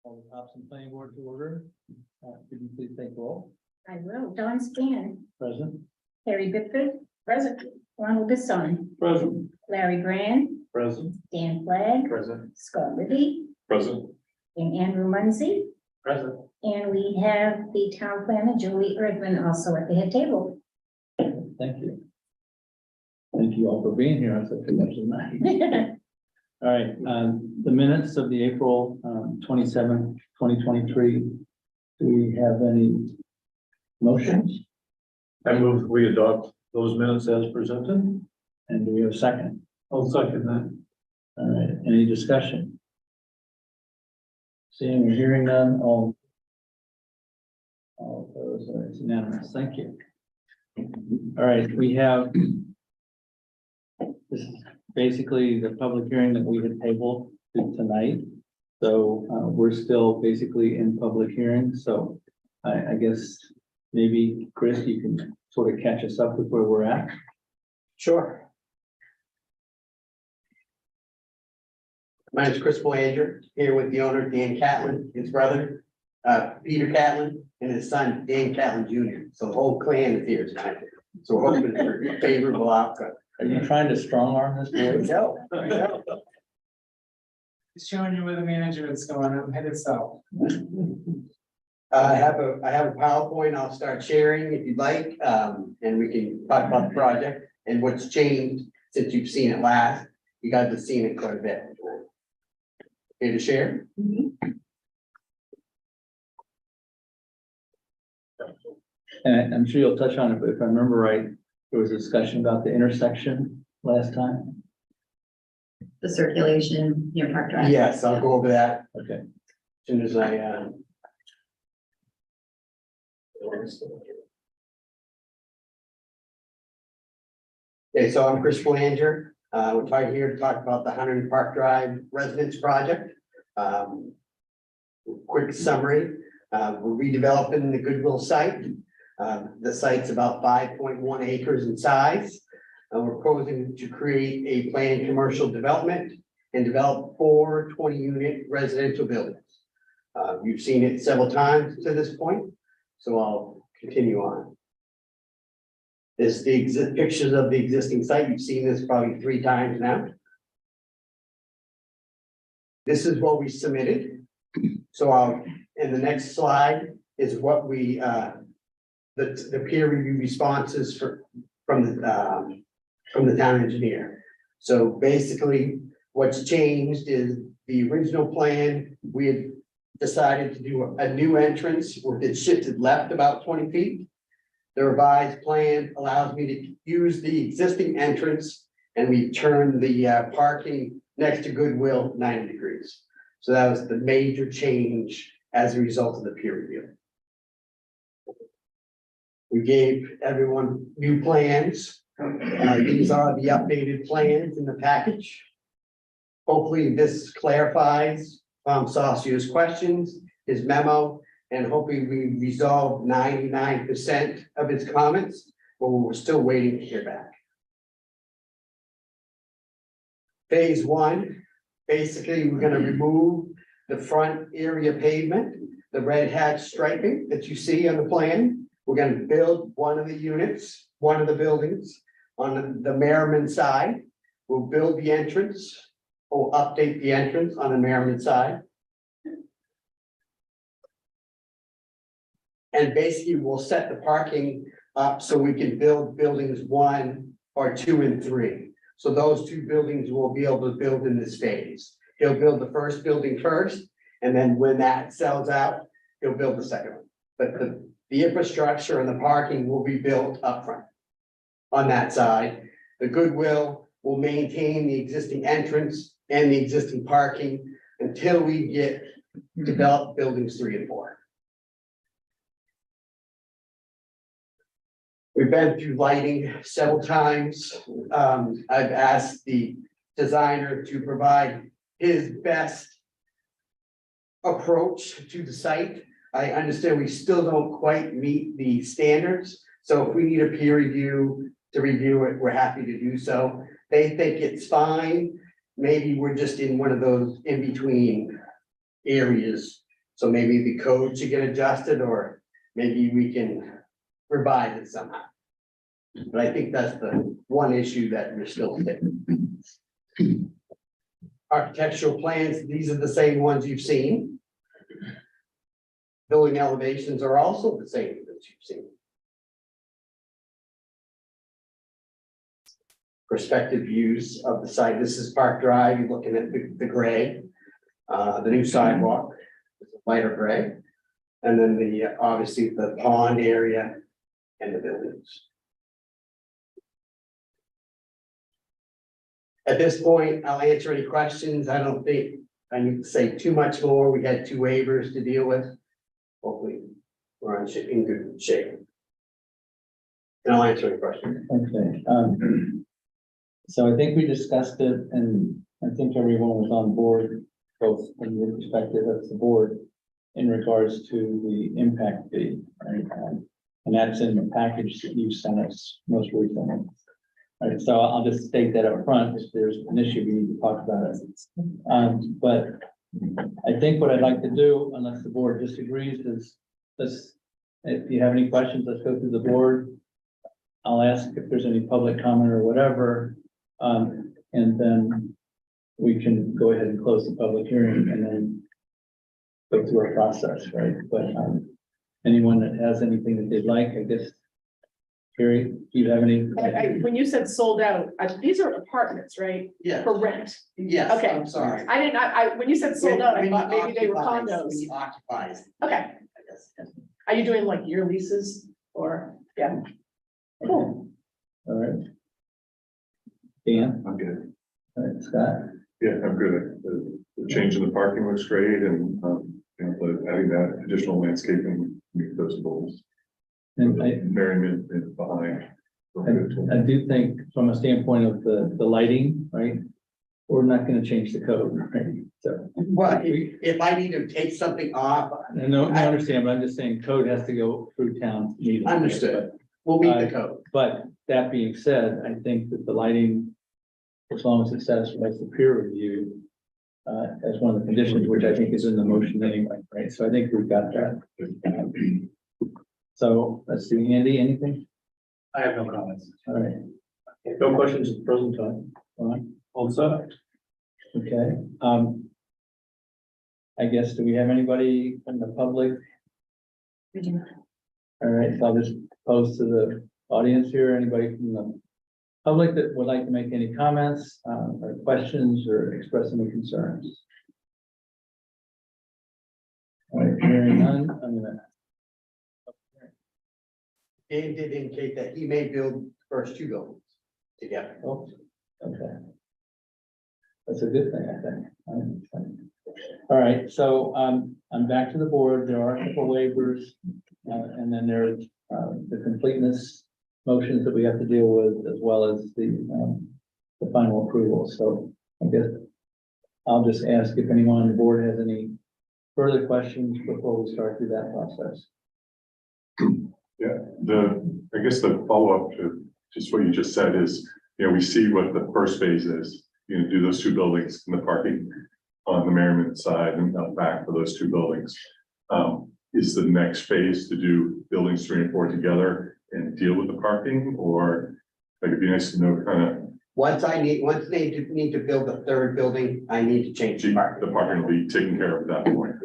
Call the Topsham Planning Board to order. Could you please take roll? I will. Don Span, Present. Harry Bickford, present. Ronald Bisson, Present. Larry Brand, Present. Dan Flagg, Present. Scott Libby, Present. and Andrew Muncy. Present. And we have the town planner, Julie Erdman, also at the head table. Thank you. Thank you all for being here on such a wonderful night. All right, the minutes of the April 27th, 2023. Do we have any motions? I move we adopt those minutes as presented. And do we have a second? I'll second that. All right, any discussion? Seeing or hearing none, all opposed, it's unanimous. Thank you. All right, we have this is basically the public hearing that we had tabled to tonight. So we're still basically in public hearing. So I guess maybe Chris, you can sort of catch us up with where we're at. Sure. My name is Chris Belanger, here with the owner, Dan Catlin, his brother, Peter Catlin, and his son, Dan Catlin Jr. So the whole clan is here tonight. So we're hoping for a favorable outcome. Are you trying to strong arm this board? No. Just showing you where the management's going, I'm headed south. I have a PowerPoint I'll start sharing if you'd like, and we can talk about the project and what's changed since you've seen it last. You guys have seen it quite a bit. Here to share? And I'm sure you'll touch on it, but if I remember right, there was a discussion about the intersection last time. The circulation near Park Drive. Yes, I'll go over that Okay. as soon as I, Okay, so I'm Chris Belanger. We're right here to talk about the 100 Park Drive Residence Project. Quick summary, we're redeveloping the Goodwill site. The site's about 5.1 acres in size. We're proposing to create a planned commercial development and develop 4 20-unit residential buildings. You've seen it several times to this point, so I'll continue on. This is the pictures of the existing site. You've seen this probably 3 times now. This is what we submitted. So in the next slide is what we the peer review responses from the town engineer. So basically, what's changed is the original plan, we had decided to do a new entrance, where it shifted left about 20 feet. The revised plan allows me to use the existing entrance, and we turn the parking next to Goodwill 90 degrees. So that was the major change as a result of the peer review. We gave everyone new plans. These are the updated plans in the package. Hopefully this clarifies Saucier's questions, his memo, and hopefully we resolved 99% of his comments, but we're still waiting to hear back. Phase 1, basically we're going to remove the front area pavement, the red hatch striping that you see on the plan. We're going to build one of the units, one of the buildings on the Merriman side. We'll build the entrance or update the entrance on the Merriman side. And basically we'll set the parking up so we can build buildings 1 or 2 and 3. So those 2 buildings will be able to build in this phase. He'll build the first building first, and then when that sells out, he'll build the second one. But the infrastructure and the parking will be built up front on that side. The Goodwill will maintain the existing entrance and the existing parking until we get developed buildings 3 and 4. We've been through lighting several times. I've asked the designer to provide his best approach to the site. I understand we still don't quite meet the standards. So if we need a peer review to review it, we're happy to do so. They think it's fine. Maybe we're just in one of those in-between areas So maybe the code should get adjusted, or maybe we can revise it somehow. But I think that's the one issue that we're still hitting. Architectural plans, these are the same ones you've seen. Building elevations are also the same that you've seen. Perspective views of the site. This is Park Drive. You're looking at the gray. The new sidewalk, is a lighter gray. And then the, obviously the pond area and the buildings. At this point, I'll answer any questions. I don't think I need to say too much more. We had 2 waivers to deal with. Hopefully, we're in good shape. And I'll answer any questions. Okay, so I think we discussed it, and I think everyone was on board, both from your perspective as the board, in regards to the impact fee, right? And that's in the package that you sent us most recently. Right, so I'll just state that up front. If there's an issue, we need to talk about it. But I think what I'd like to do, unless the board disagrees, is if you have any questions, let's go through the board. I'll ask if there's any public comment or whatever, and then we can go ahead and close the public hearing and then go through our process, right? But anyone that has anything that they'd like, I guess. Carrie, do you have any? When you said sold out, these are apartments, right? Yeah. For rent. Yes, Okay. I'm sorry. I did not, when you said sold out, I thought maybe they were condos. When he occupies, Okay, I guess. are you doing like year leases or, yeah? Cool. All right. Dan, I'm good. all right, Scott, Yeah, I'm good. The change in the parking looks great, and, adding that additional landscaping, meet those goals. and Merriment behind. I do think from a standpoint of the lighting, right? We're not gonna change the code, right? So, Well, if I need to take something off, I understand, but I'm just saying code has to go through town meeting. understood, we'll meet the code. But that being said, I think that the lighting, as long as it satisfies the peer review, as one of the conditions, which I think is in the motion anyway, right? So I think we've got that. So let's see, Andy, anything? I have no comments. All right, No questions at the present time. fine, All set. okay. I guess, do we have anybody from the public? All right, so I'll just pose to the audience here, anybody from the public that would like to make any comments, or questions, or express any concerns? All right, hearing none, I'm gonna. Dan did indicate that he may build the first 2 buildings together. Oh, okay. That's a good thing, I think. All right, so, I'm back to the board. There are a couple waivers, and then there's, the completeness motions that we have to deal with, as well as the final approval. So I guess I'll just ask if anyone on the board has any further questions before we start through that process. Yeah, I guess the follow-up to just what you just said is, we see what the first phase is, do those 2 buildings and the parking on the Merriment side and out back for those 2 buildings. Is the next phase to do buildings 3 and 4 together and deal with the parking, or like it'd be nice to know kind of Once they need to build a 3rd building, I need to change the the parking. parking will be taken care of at that point.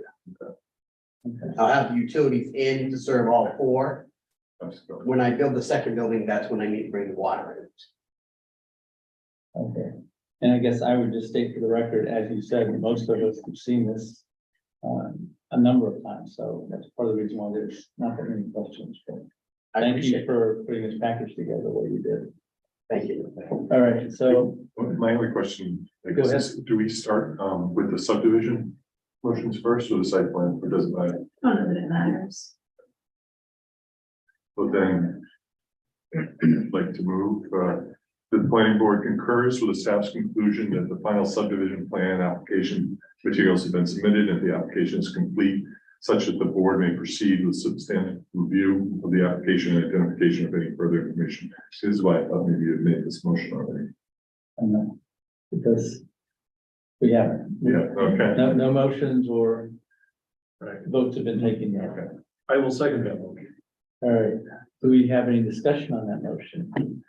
Okay. I'll have the utilities in to serve all 4. That's good. When I build the 2nd building, that's when I need to bring the water in. Okay, and I guess I would just state for the record, as you said, most of us have seen this a number of times, so that's part of the reason why there's not that many questions. But I thank appreciate you it. for putting this package together the way you did. Thank you. All right, so My only question, I Go guess, ahead. is do we start with the subdivision motions first or the site plan, or does it matter? I don't know that it matters. But then, I'd like to move, the planning board concurs with the staff's conclusion that the final subdivision plan application materials have been submitted and the application is complete, such that the board may proceed with substantive review of the application and identification of any further information. This is why I thought maybe you had made this motion already. I know, because we haven't. Yeah, okay. No motions or Votes have been taken yet. I will second that motion. All right, do we have any discussion on that motion?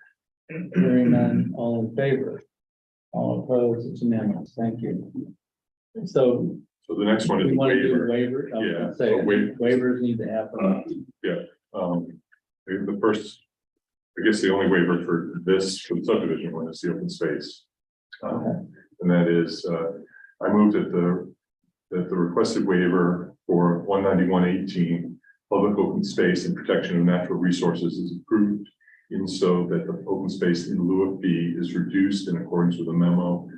Hearing none, all in favor? All opposed, it's unanimous, thank you. So So the next one is we a want to do a waiver. waiver, I was Yeah, gonna say, a waiver. waivers need to happen. The first, I guess the only waiver for this, for the subdivision one is the open space. And that is, I moved that the requested waiver for 191-18 public open space and protection of natural resources is approved in so that the open space in lieu of fee is reduced in accordance with the memo,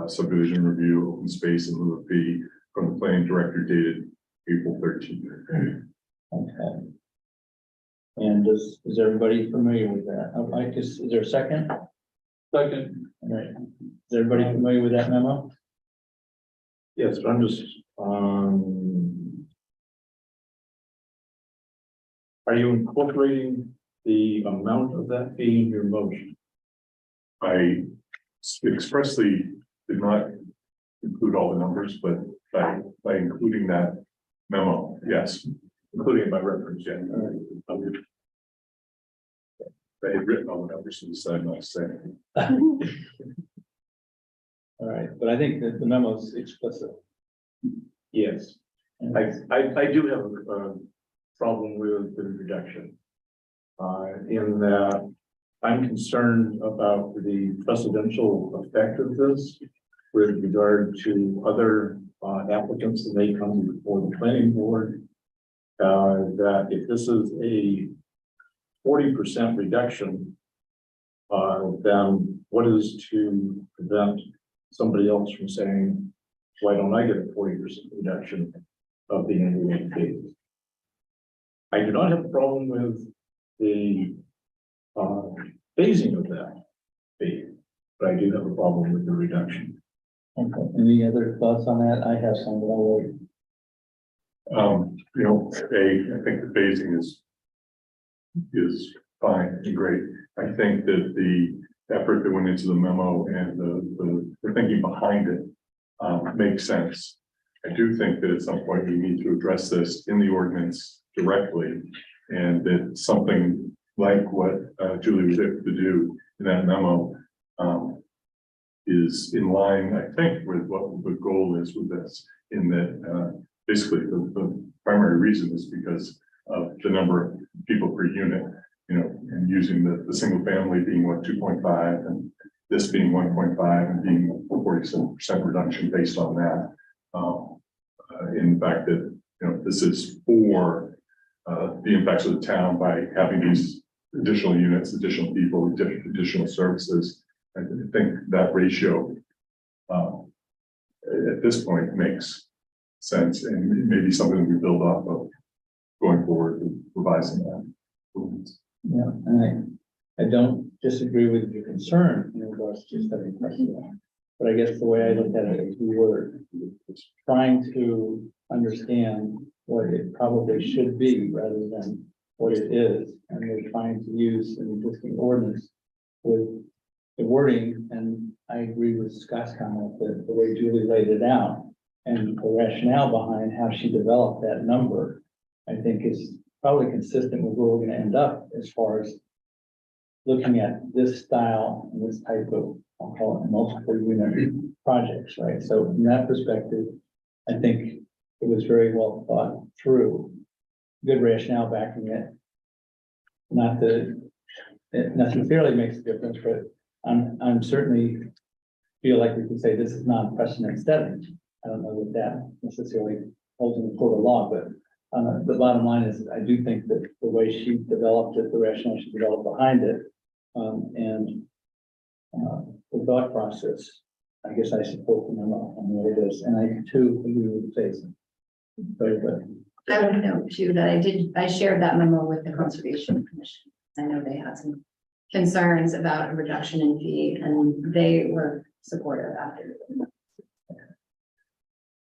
subdivision review, open space in lieu of fee from the planning director dated April 13th. Okay. And is everybody familiar with that? I guess, is there a second? Second. All right, is everybody familiar with that memo? Yes, but I'm just, are you incorporating the amount of that fee in your motion? I expressly did not include all the numbers, but by including that memo, yes, Including it by reference, yeah. they had written all the numbers, so decided not to say. All right, but I think that the memo is explicit. Yes, I do have a problem with the reduction. In that I'm concerned about the precedential effect of this with regard to other applicants that may come before the planning board. That if this is a 40% reduction, then what is to prevent somebody else from saying, why don't I get a 40% reduction of the annual fee? I do not have a problem with the phasing of that fee, but I do have a problem with the reduction. Okay, any other thoughts on that? I have some, but I'll wait. I think the phasing is fine and great. I think that the effort that went into the memo and the thinking behind it makes sense. I do think that at some point we need to address this in the ordinance directly, and that something like what Julie was able to do in that memo is in line, I think, with what the goal is with this, in that basically the primary reason is because of the number of people per unit, and using the single family being 2.5 and this being 1.5 and being 47% reduction based on that. In fact that, this is for the impacts of the town by having these additional units, additional people, additional services. I think that ratio at this point makes sense, and it may be something we build off of going forward with revising that. Yeah, and I don't disagree with your concern in regards to study precedent. But I guess the way I look at it is we were trying to understand what it probably should be rather than what it is. And we're trying to use an existing ordinance with the wording, and I agree with Scott's comment that the way Julie laid it out and the rationale behind how she developed that number, I think is probably consistent with where we're going to end up as far as looking at this style and this type of, I'll call it multiple unit projects, right? So from that perspective, I think it was very well thought through, good rationale backing it. Not that it necessarily makes a difference, but I'm certainly feel like we could say this is not precedent setting. I don't know that that necessarily holds in the court of law, but the bottom line is I do think that the way she developed it, the rationale she developed behind it, and the thought process, I guess I support the memo on what it is, and I too agree with Jason. Very good. I would note too that I shared that memo with the Conservation Commission. I know they had some concerns about a reduction in fee, and they were supportive after.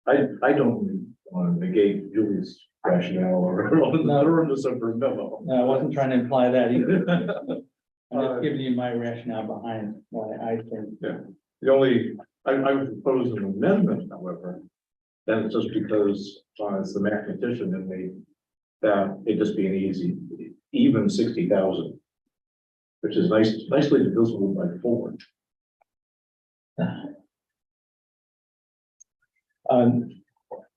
I don't want to negate Julie's rationale or the thoroughness of her memo. No, I wasn't trying to imply that either. I'm just giving you my rationale behind why I think. The only, I would propose an amendment, however, then it's just because, it's the mathematician in me, that it just be an easy, even 60,000. Which is nicely divisible by 4. All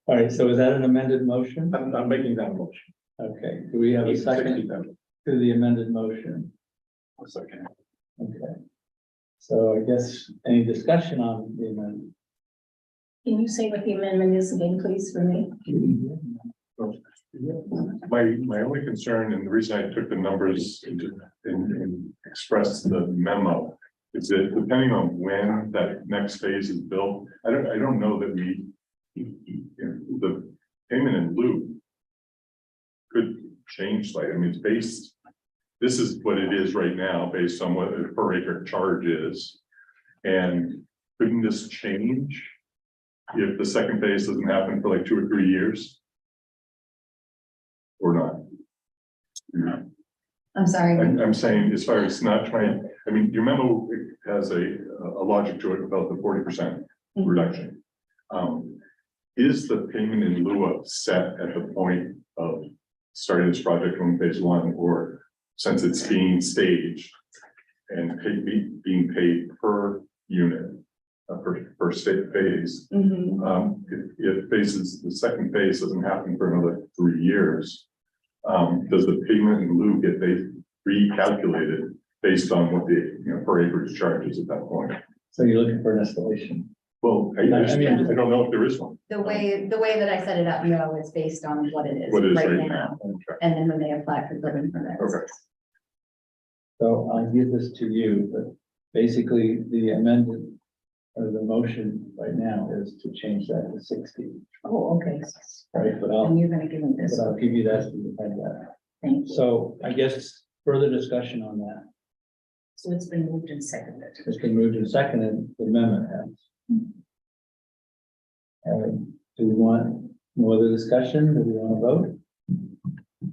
right, so is that an amended motion? I'm making that motion. Okay, do we have a Even second 60,000. to the amended motion? Second. Okay. So I guess any discussion on the amendment? Can you say what the amendment is again, please, for me? My only concern, and the reason I took the numbers and expressed the memo, is that depending on when that next phase is built, I don't know that the payment in lieu could change slightly. I mean, it's based, this is what it is right now, based on what the per acre charge is. And couldn't this change if the second phase doesn't happen for like 2 or 3 years? Or not? I'm sorry. I'm saying, as far as not trying, I mean, your memo has a logic to it about the 40% reduction. Is the payment in lieu of set at the point of starting this project on phase 1, or since it's being staged and being paid per unit, per state phase? If the second phase doesn't happen for another 3 years, does the payment in lieu get recalculated based on what the per acreage charge is at that point? So you're looking for an escalation? Well, I don't know if there is one. The way that I set it up, no, is based on what it is What it is right now. Okay. And then when they apply for building permits. Okay. So I'll give this to you, but basically the amended, or the motion right now is to change that to 60, Oh, okay. right? But And you're gonna give them this. I'll give you that, so you have that. Thank you. So I guess further discussion on that. So it's been moved and seconded. It's been moved and seconded, the amendment has. Do we want no other discussion? Do we want to vote?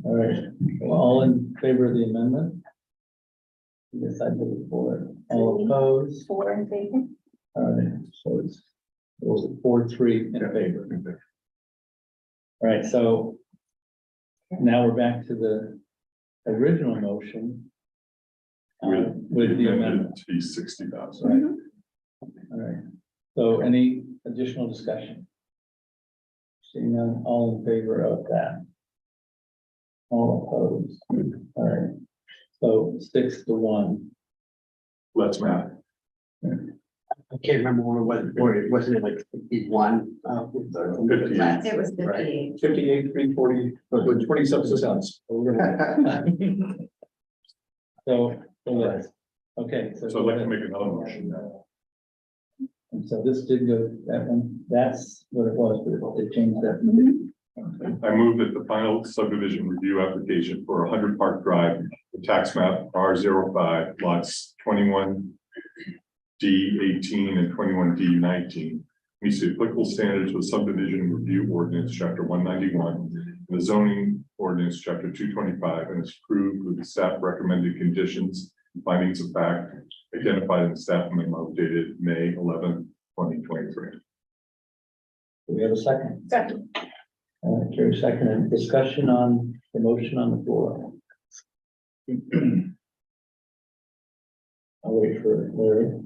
All right, well, all in favor of the amendment? Yes, I voted for it. All opposed? 4 in favor. All right, so it was 4-3 in favor. All right, so now we're back to the original motion. With the amendment. To be 60,000. Right. All right, so any additional discussion? Seeing none, all in favor of that? All opposed? All right, so 6-1. Let's math. I can't remember what it was, or it wasn't like 51. It was 58. 58, 340, with 27 cents. So yes, okay. So I'd like to make another motion now. And so this did go, that one, that's what it was, but they changed that. I move that the final subdivision review application for 100 Park Drive, the tax map R05, lots 21D18 and 21D19, meets the applicable standards of subdivision review ordinance, chapter 191, and the zoning ordinance, chapter 225, and is approved with the staff recommended conditions and findings of fact identified in the staff memo dated May 11, 2023. Do we have a second? Second. Carrie second, discussion on the motion on the floor. I'll wait for Larry.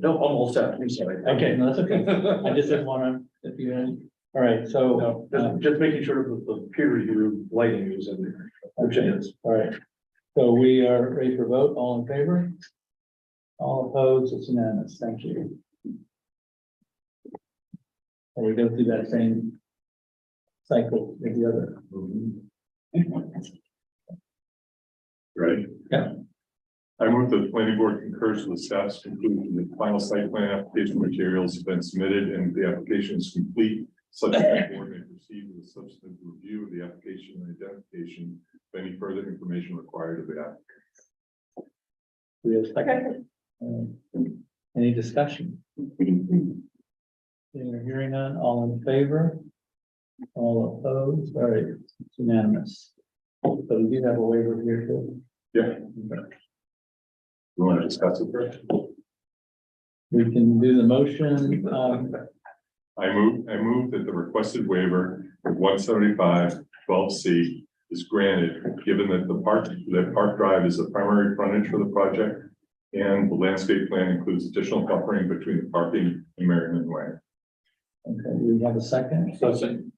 No, almost set. I'm sorry. Okay, no, that's okay. I just didn't want to, if you had, all right, so. Just making sure that the peer review lighting is in there. Which it is. All right, so we are ready for vote, all in favor? All opposed, it's unanimous, thank you. And we go through that same cycle with the other. Ready? Yeah. I move that the planning board concurs with the staff's conclusion that the final site plan application materials have been submitted and the application is complete. Such that the board may proceed with a substantive review of the application and identification of any further information required of the applicant. We have a second. Any discussion? Hearing none, all in favor? All opposed, all right, it's unanimous. So we do have a waiver here too. Yeah. You want to discuss it first? We can do the motion. I move that the requested waiver of 175-12C is granted, given that Park Drive is the primary frontage for the project, and the landscape plan includes additional buffering between the parking and Merriman Way. Okay, we have a second? Second.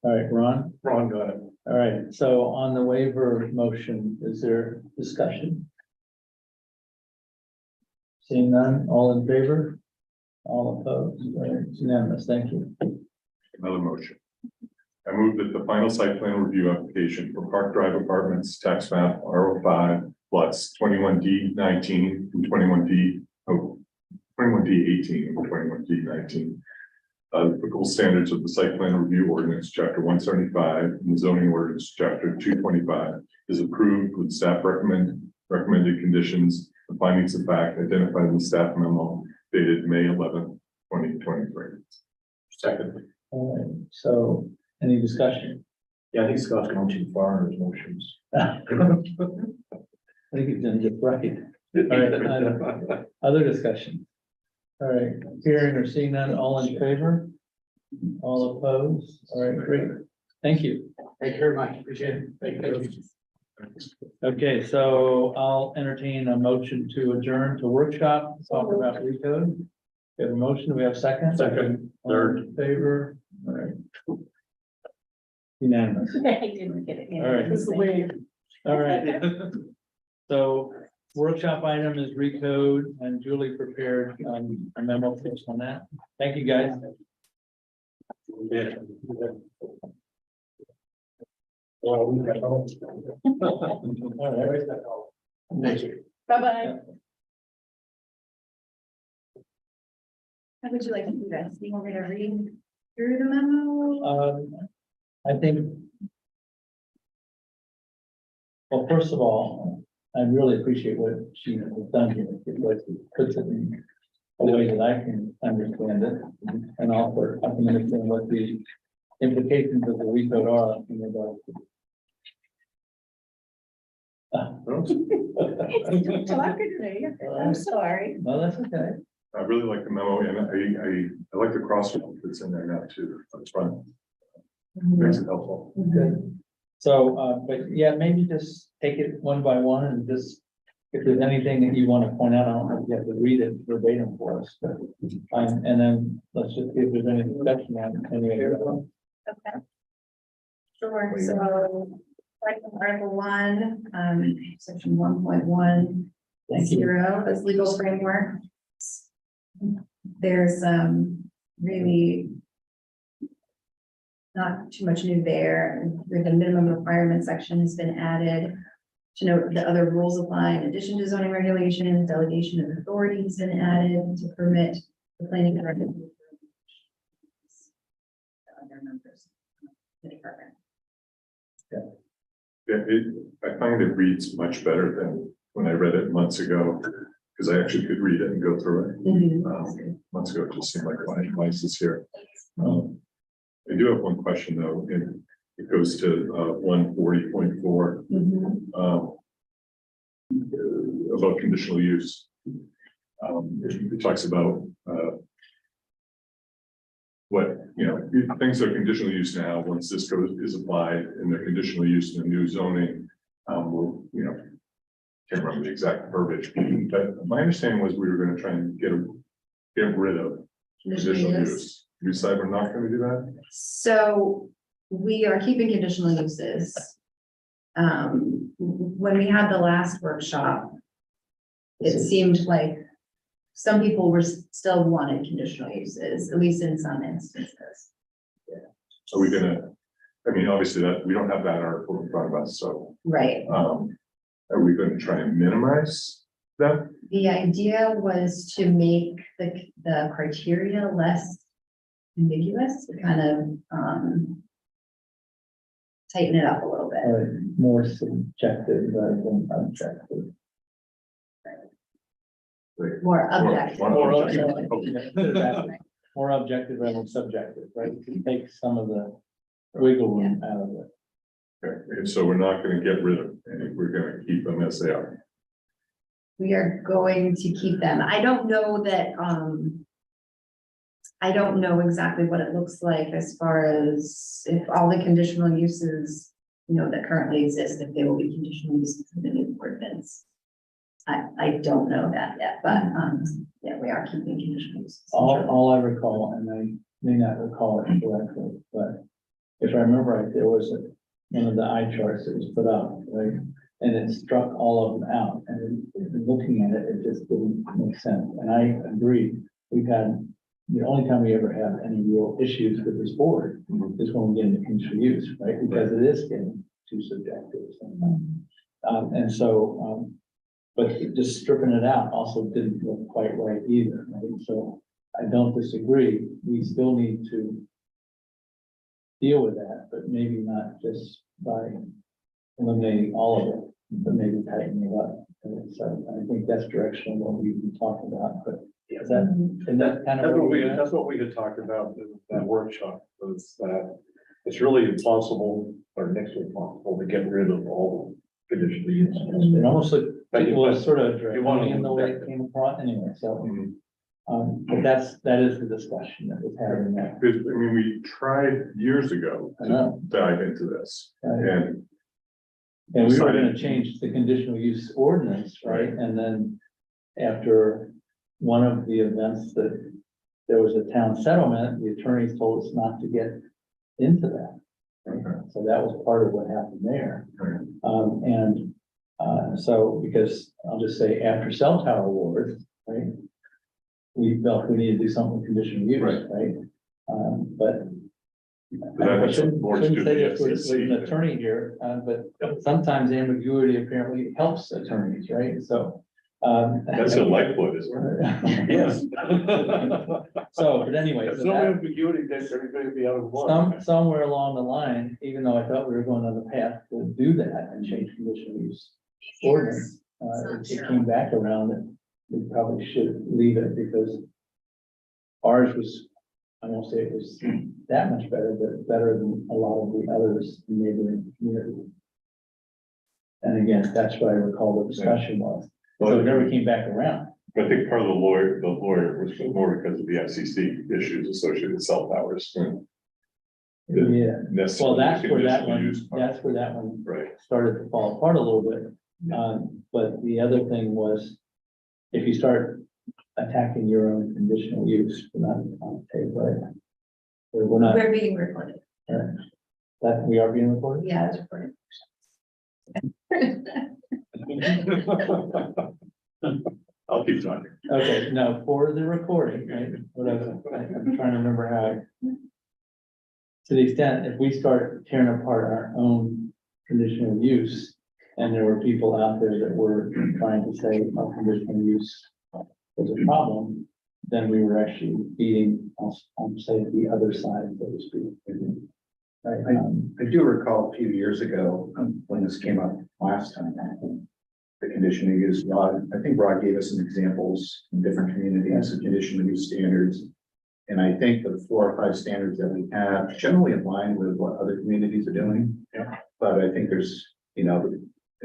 All right, Ron? Ron got it. All right, so on the waiver motion, is there discussion? Seeing none, all in favor? All opposed? All right, it's unanimous, thank you. Another motion. I move that the final site plan review application for Park Drive Apartments, tax map R05, plots 21D19 and 21D18 and 21D19. Applicable standards of the site plan review ordinance, chapter 175, and the zoning ordinance, chapter 225, is approved with staff recommended conditions, the findings of fact identified in the staff memo dated May 11th, 2023. Second. All right, so any discussion? Yeah, I think Scott's gone too far in his motions. I think he's done just right. All right, other discussion? All right, hearing or seeing none, all in favor? All opposed? All right, great. Thank you. Thank you very much, appreciate it. Thank you. Okay, so I'll entertain a motion to adjourn to workshop, talk about recode. We have a motion, do we have a second? Second. All in favor? All right. Unanimous. I didn't get it. All right. This is the way. All right. So workshop item is recode, and Julie prepared a memo based on that. Thank you, guys. All right. Thank you. Bye-bye. How would you like to do this? Do you want me to read through the memo? I think. Well, first of all, I really appreciate what she has done here. It was, it puts it in a way that I can understand it, and also I can understand what the implications of the recode are in regard to. Talking today. I'm sorry. No, that's okay. I really like the memo, and I like the crosswalk that's in there now too, that's fun. Makes it helpful. Good. So, but yeah, maybe just take it one by one and just, if there's anything that you want to point out, I don't know if you have to read it verbatim for us, but, and then let's just see if there's any discussion on any of it. Okay. Sure, so, like Article 1, section 1.1. Thank you. 0 as legal framework. There's really not too much new there. The minimum requirement section has been added to note that other rules apply in addition to zoning regulations. Delegation of authority has been added to permit the planning director. Other members of the department. Yeah, I find it reads much better than when I read it months ago, because I actually could read it and go through it. Months ago, it just seemed like why is this here? I do have one question though, and it goes to 140.4 about conditional use. It talks about what, you know, things that are conditional use now, once this is applied and the conditional use in the new zoning, will, you know, can't remember the exact verbiage, but my understanding was we were going to try and get rid of conditional use. You decide we're not going to do that? So we are keeping conditional uses. When we had the last workshop, it seemed like some people were still wanted conditional uses, at least in some instances. Are we gonna, I mean, obviously that, we don't have that article in front of us, so, Right. are we going to try and minimize that? The idea was to make the criteria less ambiguous, to kind of tighten it up a little bit. Or more subjective rather than objective. More objective. More More objective. objective. More objective rather than subjective, right? You take some of the wiggle room out of it. Okay, and so we're not gonna get rid of any, we're gonna keep them as they are. We are going to keep them. I don't know that, I don't know exactly what it looks like as far as if all the conditional uses, that currently exist, if they will be conditional uses in the new ordinance. I don't know that yet, but, yeah, we are keeping conditional uses. All I recall, and I may not recall it correctly, but if I remember right, there was one of the eye charts that was put up, right? And it struck all of them out, and looking at it, it just didn't make sense. And I agree, the only time we ever have any real issues with this board is when we get into conditional use, right? Because it is getting too subjective sometimes. And so, but just stripping it out also didn't look quite right either, right? So I don't disagree. We still need to deal with that, but maybe not just by eliminating all of it, but maybe tightening it up. And so I think that's direction what we've been talking about, but is that kind of where we're at? That's what we had talked about in that workshop, was that it's really impossible or next to impossible to get rid of all the conditional uses. It almost like people are sort of You want to- in the way it came across anyway, so. But that is the discussion that was having there. Because, I mean, we tried years ago I to know. dive into this, and And we were gonna change the conditional use ordinance, right? And then after one of the events that there was a town settlement, the attorneys told us not to get into that. right? So that was part of what happened there. So because I'll just say after cell tower wars, right? We felt we needed to do something with conditional use, Right. right? But That I has shouldn't more to do say with this the with SEC. an attorney here, but sometimes ambiguity apparently helps attorneys, right? So. That's a lifeblood, isn't it? Yes. So, but anyway, If so no that, ambiguity, then everybody would be out of water. somewhere along the line, even though I thought we were going on the path to do that and change conditional use ordinance, it came back around that we probably should leave it because ours was, I won't say it was that much better, but better than a lot of the others in neighboring communities. And again, that's what I recall the discussion was. So it never came back around. I think part of the lawyer was more because of the FCC issues associated with cell towers. Yeah, well, that's where that Conditional one, use part. that's where that one Right. started to fall apart a little bit. But the other thing was, if you start attacking your own conditional use, we're not on the table, right? We're not, We're being recorded. that we are being recorded? Yeah, it's recorded. I'll keep talking. Okay, no, for the recording, right, whatever, I'm trying to remember how. To the extent, if we start tearing apart our own conditional use, and there were people out there that were trying to say our conditional use was a problem, then we were actually beating, I'll say, the other side, so to speak. Right, I do recall a few years ago, when this came up last time, the conditional use law. I think Rod gave us some examples in different communities of conditional use standards. And I think the 4 or 5 standards that we have generally in line with what other communities are doing. Yeah. But I think there's,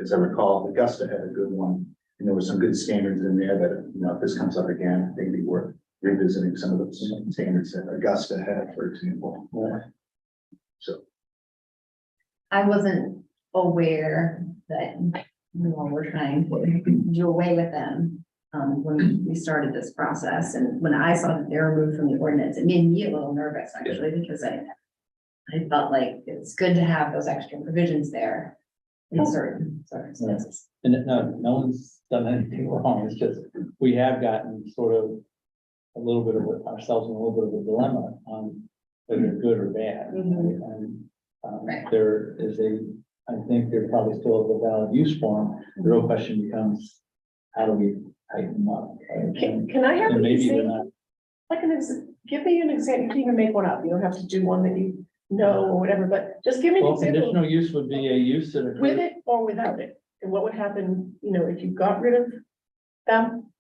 as I recall, Augusta had a good one, and there were some good standards in there that, if this comes up again, maybe worth revisiting some of those standards that Augusta had, for example. So. I wasn't aware that we all were trying to do away with them when we started this process. And when I saw that they were removed from the ordinance, it made me a little nervous actually, because I felt like it's good to have those extra provisions there in certain circumstances. And no one's done anything wrong, it's just, we have gotten sort of a little bit of ourselves in a little bit of a dilemma on whether they're good or bad. And Right. there is I think there probably still is a valid use for them. The real question becomes, how do we tighten them up? Right? Can I have And an maybe they're example? not, Give me an example. You can even make one up. You don't have to do one that you know or whatever, but just give me an well, example conditional use would be a use that with occurs. it or without it. And what would happen, if you got rid of them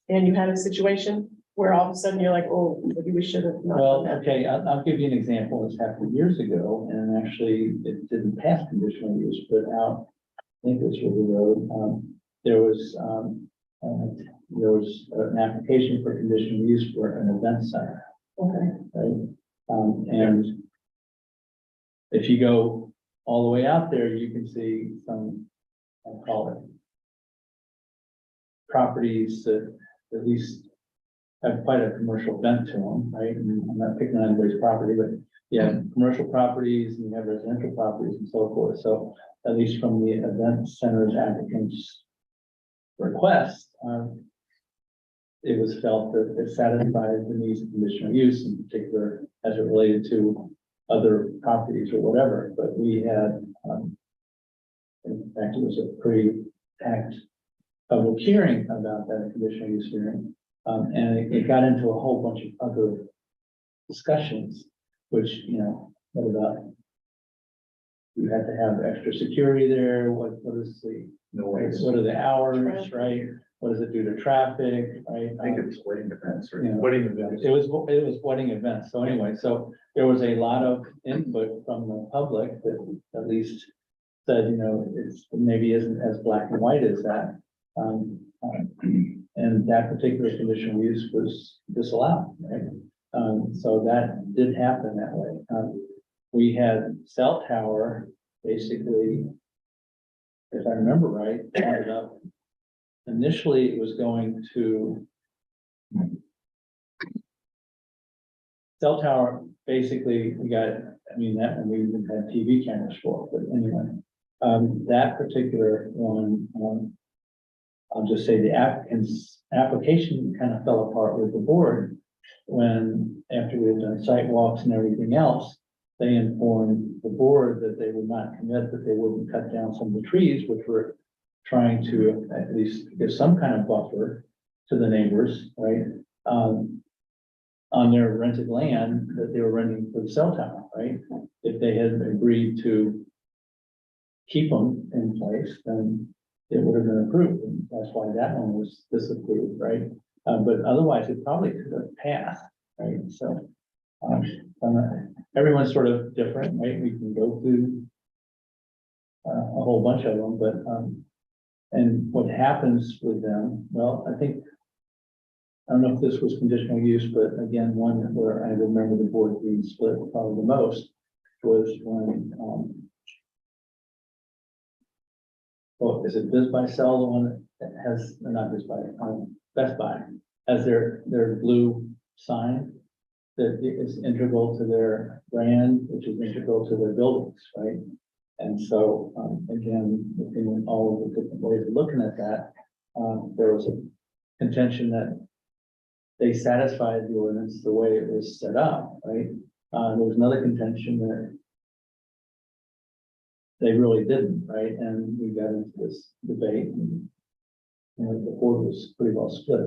and you had a situation where all of a sudden you're like, oh, maybe we should have not done Well, that. okay, I'll give you an example. This happened years ago, and actually it didn't pass conditional use, but out, I think it was River Road. There was there was an application for conditional use for an event center, Okay. right? And if you go all the way out there, you can see some, I'll call it properties that at least have quite a commercial bent to them, right? And I'm not picking on anybody's property, but yeah, commercial properties and you have residential properties and so forth. So at least from the event center's applicant's request, it was felt that it satisfied the needs of conditional use, in particular as it related to other properties or whatever. But we had, in fact, it was a pretty packed public hearing about that conditional use hearing. And it got into a whole bunch of other discussions, which, you know, what about you had to have extra security there, what is the, Noise. what are the hours, Traffic. right? What does it do to traffic, right? I think it's wedding events, right? You know, Wedding events. It was wedding events, so anyway, so there was a lot of input from the public that at least said, you know, it's maybe isn't as black and white as that. And that particular conditional use was disallowed, right? So that did happen that way. We had cell tower, basically, if I remember right, ended up, initially it was going to cell tower, basically, we got, I mean, that one we even had TV cameras for, but anyway. That particular one, I'll just say the applicant's application kind of fell apart with the board when, after we had done site walks and everything else, they informed the board that they would not commit, that they wouldn't cut down some of the trees, which were trying to at least give some kind of buffer to the neighbors, right? On their rented land that they were renting for the cell tower, right? If they had agreed to keep them in place, then it would have been approved, and that's why that one was disapproved, right? But otherwise, it probably could have passed, right? So, everyone's sort of different, right? We can go through a whole bunch of them, but, and what happens with them, well, I think, I don't know if this was conditional use, but again, one where I remember the board being split probably the most was when, well, is it Biz Buy Sell, the one that has, or not Biz Buy, Best Buy, has their blue sign that is integral to their brand, which is integral to their buildings, right? And so, again, in all of the different ways of looking at that, there was a contention that they satisfied the ordinance the way it was set up, right? There was another contention that they really didn't, right? And we got into this debate and, you know, the board was pretty well split.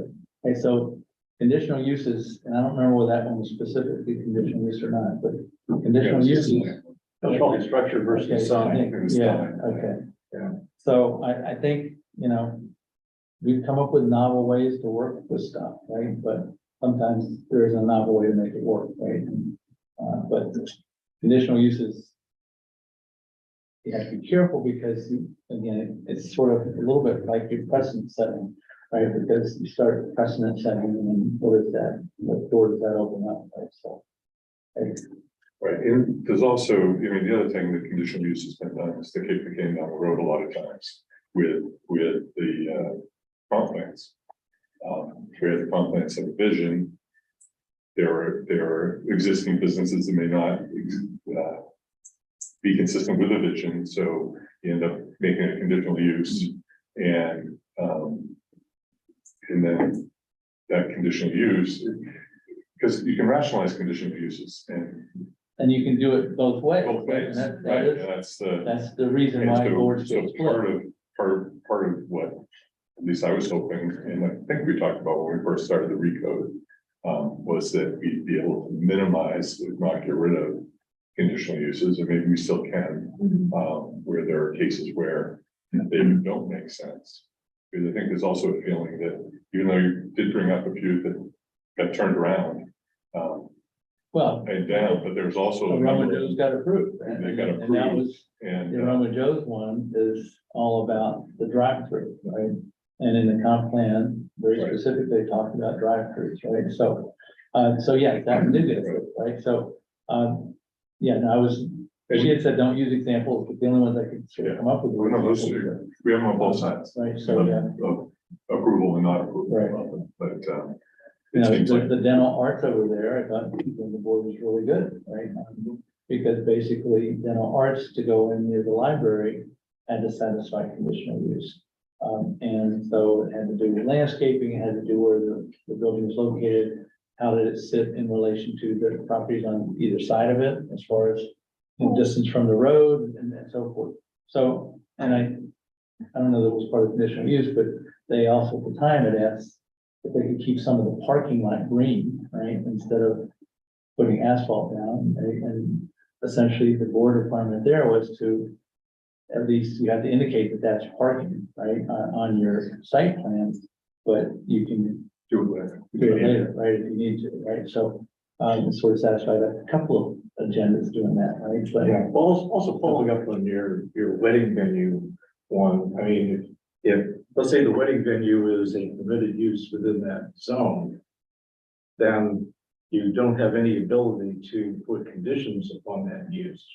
Okay, so conditional uses, and I don't remember whether that one was specifically conditional use or not, but conditional uses. Probably structure versus Okay, I sign. think, yeah, okay. Yeah. So I think, you know, we've come up with novel ways to work with stuff, right? But sometimes there is a novel way to make it work, right? But conditional uses, you have to be careful because, again, it's sort of a little bit like your precedent setting, right? Because you start precedent setting and then what is that? What door does that open up, right? So. Right, and there's also, I mean, the other thing that conditional use has been done is to kick the can down the road a lot of times with the comp plans. We had the comp plan subdivision. There are existing businesses that may not be consistent with the vision, so you end up making a conditional use and then that conditional use, because you can rationalize conditional uses And you can do it both ways. both ways, And right? And that's the reason why boards so get split. part of what, at least I was hoping, and I think we talked about when we first started the recode, was that we'd be able to minimize, if not get rid of conditional uses, and maybe we still can, where there are cases where they don't make sense. Because I think there's also a feeling that even though you did bring up a few that got turned around, Well, and down, but there's also a Aroma number Joe's got approved. And They got and that approved, was, and the Aroma Joe's one is all about the drive-through, right? And in the comp plan, very specifically talked about drive-throughs, right? So yeah, that did get approved, right? So, yeah, no, she had said, don't use examples, but the only ones I could sort of come up with. Well, no, were those examples. we have them on both sides. Right, so, yeah, Of approval and not approval. Right. But, you it know, seems like, the dental arts over there, I thought the board was really good, right? Because basically dental arts to go in near the library had to satisfy conditional use. And so it had to do with landscaping, it had to do where the building was located, how did it sit in relation to the properties on either side of it, as far as the distance from the road and so forth. So, and I don't know that it was part of conditional use, but they also at the time had asked if they could keep some of the parking lot green, right, instead of putting asphalt down. And essentially the board requirement there was to, at least you have to indicate that that's parking, right, on your site plans, but you can do it later. do it later, right, if you need to, right? So, sort of satisfied a couple of agendas doing that, right? But Yeah, well, also following up on your wedding venue one, I mean, if, let's say the wedding venue is a permitted use within that zone, then you don't have any ability to put conditions upon that use.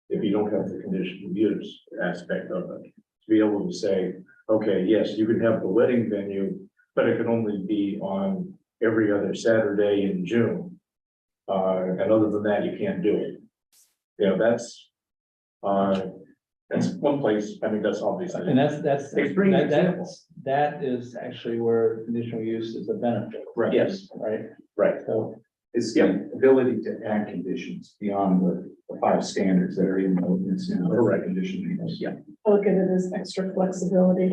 If you don't have the conditional use aspect of it, to be able to say, okay, yes, you can have the wedding venue, but it can only be on every other Saturday in June. And other than that, you can't do it. You know, that's one place, I mean, that's obviously. and that's Extreme example. that is actually where conditional use is a benefit. Right. Yes, Right, right. so, It's the ability to add conditions beyond the 5 standards that are in the ordinance now. Correct. Condition. Yeah. I look at it as extra flexibility.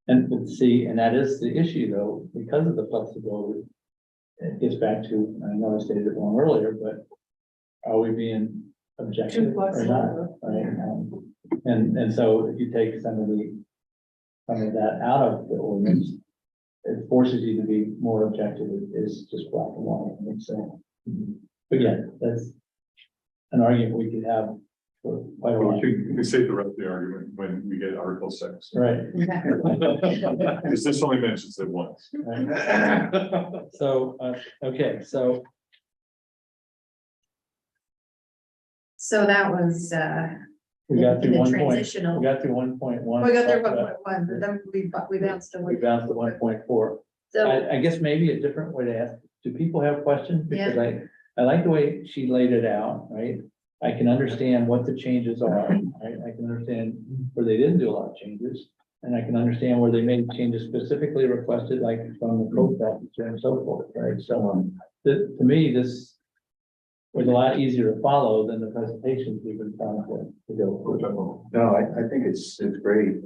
and but see, and that is the issue though, because of the flexibility. It gets back to, I know I stated it wrong earlier, but are we being objective Too or not? flexible. Right, and so if you take some of that out of the ordinance, it forces you to be more objective. It's just black and white. And so, but yeah, that's an argument we could have for quite a we while. can save the rest of the argument when we get Article 6. Right, Because this only mentions it once. right. So, okay, so So that was, we got through the 1 point. transitional. We got through 1.1. We got there 1.1, but then we bounced to We bounced to 1.4. So, I guess maybe a different way to ask, do people have questions? Because I like the way she laid it out, right? I can understand what the changes are, right? I can understand where they didn't do a lot of changes. And I can understand where they made changes specifically requested, like from the code officer and so forth, right? So, to me, this was a lot easier to follow than the presentations we've been trying to go through. No, I think it's great.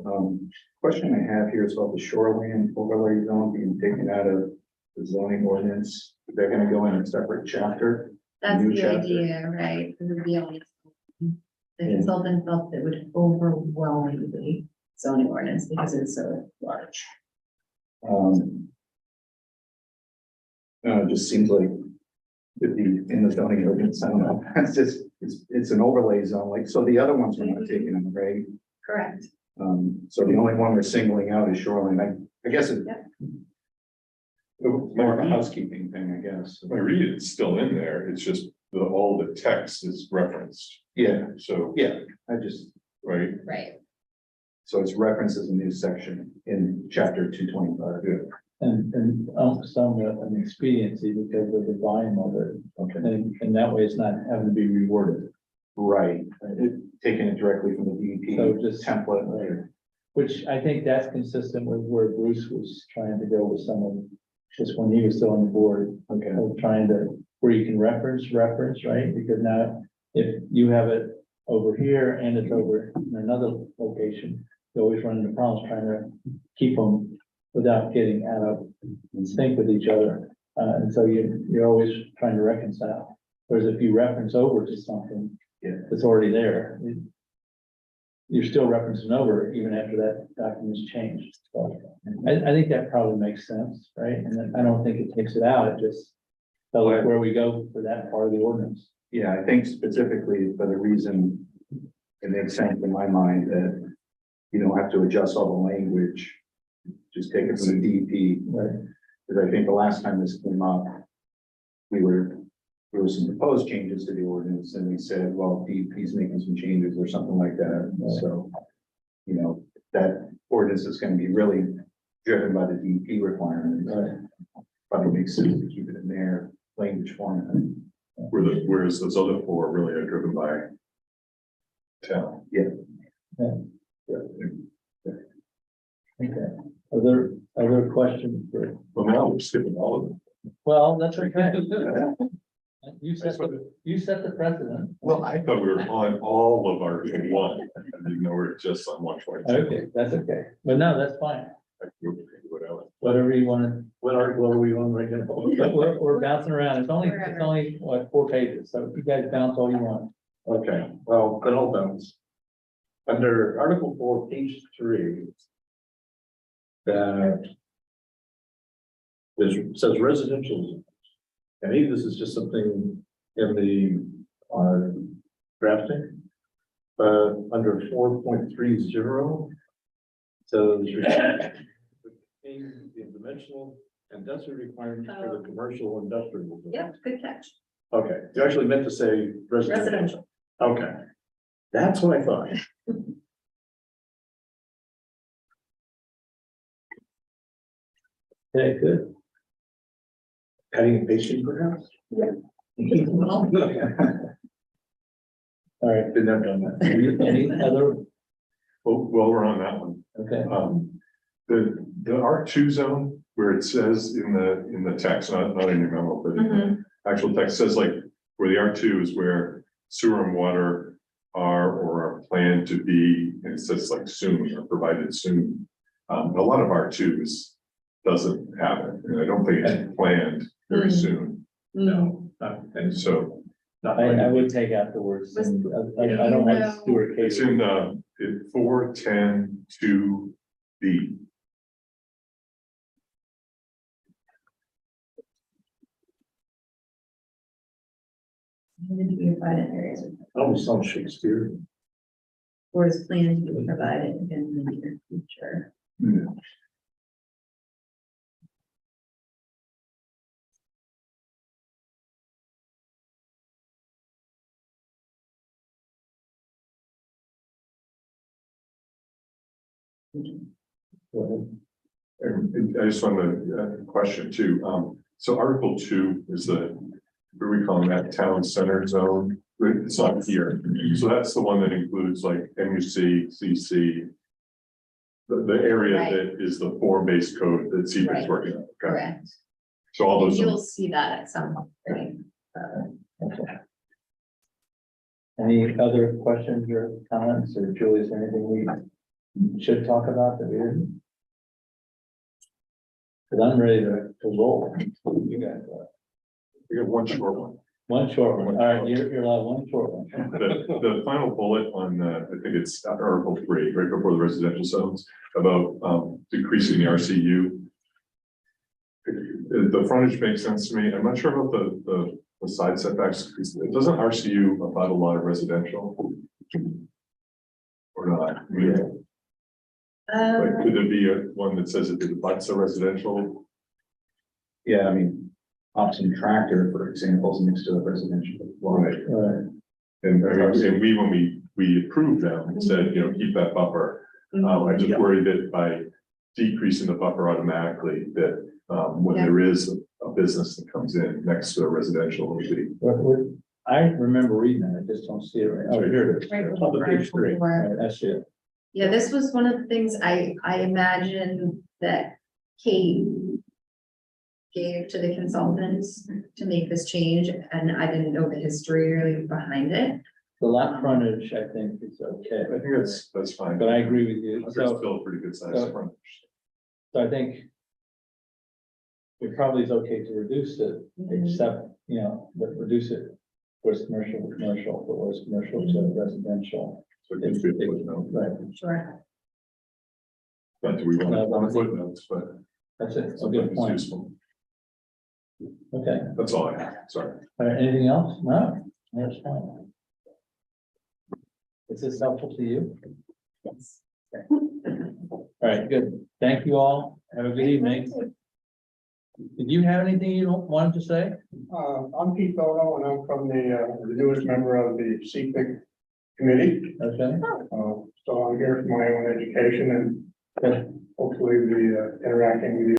Question I have here is about the shoreline overlay zone being taken out of the zoning ordinance. They're gonna go in a separate chapter. that's New the chapter. idea, right? It would be only. The consultant felt it would overwhelm the zoning ordinance because it's so large. It just seems like it'd be in the zoning ordinance, I don't know, it's an overlay zone, like, so the other ones we're not taking them, right? Correct. So the only one we're singling out is shoreline, I guess it's more of a housekeeping thing, I guess. If I read it, it's still in there. It's just all the text is referenced. Yeah, So, yeah, I just, right, Right. so it's referenced as a new section in chapter 225. yeah. And some an expediency because of the volume of it. Okay. And that way it's not having to be reworded. Right, taking it directly from the So DEP just template. Right. Which I think that's consistent with where Bruce was trying to go with some of, just when he was still on the board, Okay, of trying to, where you can reference, right? Because now if you have it over here and it's over in another location, you always run into problems trying to keep them without getting out of sync with each other. And so you're always trying to reconcile. Whereas if you reference over to something that's already there, you're still referencing over even after that document's changed. So I think that probably makes sense, right? And I don't think it takes it out. It just tells us where we go for that part of the ordinance. yeah, I think specifically for the reason it makes sense in my mind that you don't have to adjust all the language just take it from the DEP. Right. Because I think the last time this came up, there were some proposed changes to the ordinance, and we said, well, DEP's making some changes or something like that. Right. So, you know, that ordinance is gonna be really driven by the DEP requirements. Right. Probably makes sense to keep it in their language format. Whereas those other four really are driven by town. Okay. Other questions for, Well, now we're skipping all of them. well, that's okay. You set the precedent. Well, I thought we were on all of Article 1. I didn't know we we're just on 122. Okay, that's okay. But no, that's fine. Whatever. Whatever you want to, What article are we on right now? we're bouncing around. It's only, what, 4 pages. So you guys bounce all you want. Okay, well, then I'll bounce. Under Article 4, page 3. That. Says residential. zones. And maybe this is just something in the drafting. But under 4.30. Says. The dimensional and density requirements for the commercial industrial. zone. Yep, good catch. Okay, you actually meant to say residential. Residential. Okay, that's what I thought. Okay, good. Cutting and pasting perhaps? All right. Been there, done that. Any other, Well, we're on that one. okay, The R2 zone, where it says in the text, not in your memo, but in the actual text says like, where the R2 is where sewer and water are or are planned to be, and it says like soon or provided soon. A lot of R2s doesn't have it, and I don't think it's planned very soon. No. And so I would take out the words. I don't want Stuart it's Case. in 410(2)B. Needed to be provided in areas with- Almost sounds Shakespeare. or is planned to be provided in the near future. And I just want to question too. So Article 2 is what are we calling that, town center zone? It's not here. So that's the one that includes like MUC, CC. The area Right. that is the form-based code that CPA's Right. working on. Okay. Correct. So all those. You'll see that at some point. Any other questions or comments, or Julie, is there anything we should talk about that we didn't? Because I'm ready to roll. You guys are. We have one short one. One short one. All right, you're allowed one short one. The final bullet on, I think it's Article 3, right before the residential zones, about decreasing the RCU. The frontage makes sense to me. I'm not sure about the side setbacks. Doesn't RCU about a lot of residential? Or not? I mean, like, could there be one that says it abuts a residential? Yeah, I mean, Option tractor, for example, is next to a residential. Right. Right. And when we approved them, and said, keep that buffer. I just worry that by decreasing the buffer automatically, that when there is a business that comes in next to a residential, I remember reading it, I just don't see it right. Oh, here it is. Right, On the page 3. before. Right, that's it. Yeah, this was one of the things I imagine that Kate gave to the consultants to make this change, and I didn't know the history really behind it. The lot frontage, I think is okay, I think that's fine. but I agree with you. There's So still a pretty good size front. I think it probably is okay to reduce it, except, but reduce it. Where's commercial to commercial, but where's commercial to residential. So it could be a footnote. Right, Sure. Not that we want footnotes, but that's it, it's a something good is point. useful. Okay, That's all I have. Sorry. all right, anything else? No, that's fine. Is this helpful to you? Yes. All right, good. Thank you all. Have a good evening. Did you have anything you wanted to say? I'm Pete Bono, and I'm from the newest member of the CPIC committee. Okay. So I'm here for my own education and hopefully be interacting with you.